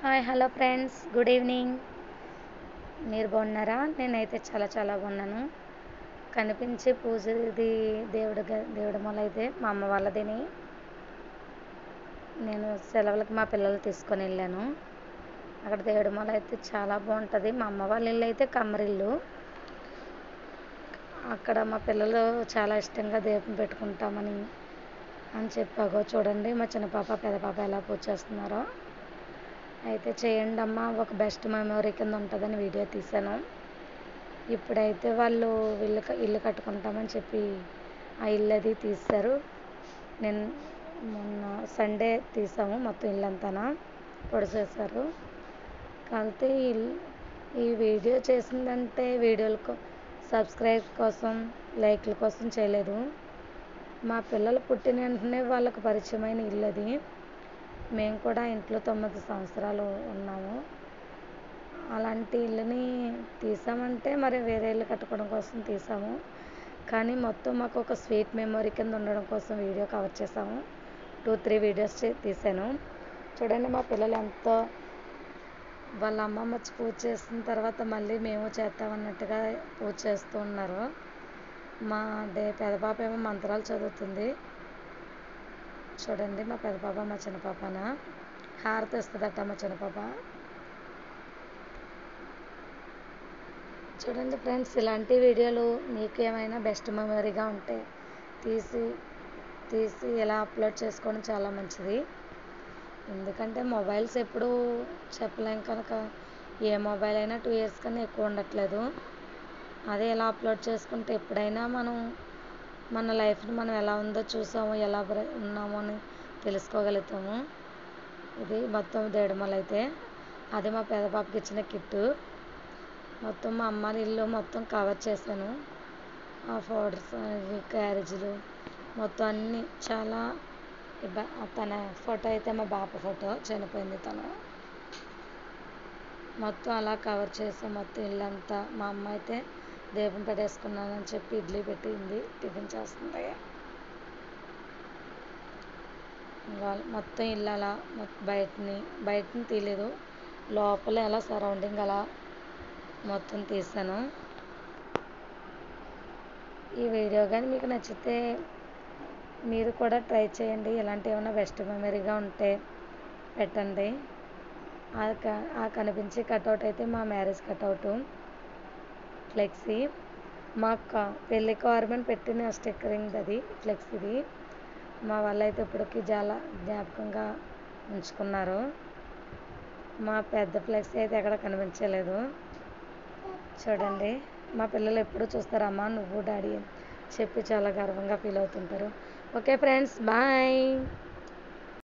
Hi hello friends, good evening. మీరు బాగున్నారా? నేనైతే చాలా చాలా బాగున్నాను. కనిపించే పూజ ఇది దేవుడి మూల అయితే మా అమ్మ వాళ్ళదని. నేను సెలవులకు మా పిల్లలు తీసుకొని వెళ్ళాను. అక్కడ దేవుడి మూల అయితే చాలా బాగుంటుంది. మా అమ్మ వాళ్ళ ఇల్లు అయితే కమ్మరిల్లు. అక్కడ మా పిల్లలు చాలా ఇష్టంగా దీపం పెట్టుకుంటామని చెప్పాగో చూడండి, మా చిన్న పాప పెద్ద పాప ఎలా పూజ చేస్తున్నారో. అయితే చేయండి అమ్మ, ఒక బెస్ట్ మెమొరీ కింద ఉంటుందని వీడియో తీశాను. ఇప్పుడైతే వాళ్ళు ఇల్లు కట్టుకుంటామని చెప్పి ఆ ఇల్లు అది తీశారు. నేను మొన్న సండే తీసాము, మొత్తం ఇల్లంతా పొడిచేశారు. కాకపోతే ఈ వీడియో చేసిందంటే వీడియోలకు సబ్స్క్రైబ్ కోసం, లైక్ల కోసం చేయలేదు. మా పిల్లలు పుట్టిన వెంటనే వాళ్ళకు పరిచయమైన ఇల్లు అది. మేము కూడా ఇంట్లో 9 సంవత్సరాలు ఉన్నాము. అలాంటి ఇల్లుని తీసామంటే మరి వేరే ఇల్లు కట్టుకోవడం కోసం తీసాము. కానీ మొత్తం మాకు ఒక స్వీట్ మెమొరీ కింద ఉండడం కోసం వీడియో కవర్ చేసాము. 2-3 వీడియోస్ తీసాను. చూడండి మా పిల్లలు ఎంతో వాళ్ళ అమ్మమ్మ వచ్చి పూజ చేసిన తర్వాత మళ్ళీ మేము చేస్తామన్నట్టుగా పూజ చేస్తూ ఉన్నారు. మా పెద్ద పాప ఏమో మంత్రాలు చదువుతుంది. చూడండి మా పెద్ద పాప మా చిన్న పాపన హారతి ఇస్తుందట మా చిన్న పాప. చూడండి ఫ్రెండ్స్, ఇలాంటి వీడియోలు మీకు ఏమైనా బెస్ట్ మెమరీగా ఉంటే తీసి ఎలా అప్లోడ్ చేసుకోవడం చాలా మంచిది. ఎందుకంటే మొబైల్స్ ఎప్పుడూ చెప్పలేం కనుక ఏ మొబైల్ అయినా 2 years కన్నా ఎక్కువ ఉండట్లేదు. అదే ఎలా అప్లోడ్ చేసుకుంటే ఎప్పుడైనా మన లైఫ్ని మనం ఎలా ఉందో చూసాము, ఎలా ఉన్నామో అని తెలుసుకోగలుగుతాము. ఇది మొత్తం దేడమల అయితే అది మా పెద్ద పాపకి ఇచ్చిన కిట్టు. మొత్తం మా అమ్మ ఇల్లు మొత్తం కవర్ చేశాను. ఆ ఫోటోస్, క్యారేజీలు మొత్తం అన్నీ చాలా. తన ఫోటో అయితే మా బాప ఫోటో, చనిపోయింది తను. మొత్తం అలా కవర్ చేసాం మొత్తం ఇల్లంతా. మా అమ్మ అయితే దీపం పెట్టేసుకున్నానని చెప్పి ఇడ్లీ పెట్టింది, టిఫిన్ చేస్తుంది. మొత్తం ఇల్లు అలా బయటని తీయలేదు, లోపల అలా సరౌండింగ్ అలా మొత్తం తీసాను. ఈ వీడియో కానీ మీకు నచ్చితే మీరు కూడా ట్రై చేయండి. ఇలాంటి ఏమైనా బెస్ట్ మెమరీగా ఉంటే పెట్టండి. ఆ కనిపించే కట్అవుట్ అయితే మా మ్యారేజ్ కట్అవుట్ ఫ్లెక్సీ. మా పెళ్ళి కార్మెంట్ పెట్టిన స్టిక్కరింగ్ అది ఫ్లెక్సీది. మా వాళ్ళు అయితే ఇప్పటికీ చాలా జ్ఞాపకంగా ఉంచుకున్నారు. మా పెద్ద ఫ్లెక్సీ అయితే ఎక్కడ కనిపించలేదు. చూడండి మా పిల్లలు ఎప్పుడు చూస్తారు, అమ్మ నువ్వు డాడీ చెప్పి చాలా గర్వంగా ఫీల్ అవుతుంటారు. Okay friends, bye.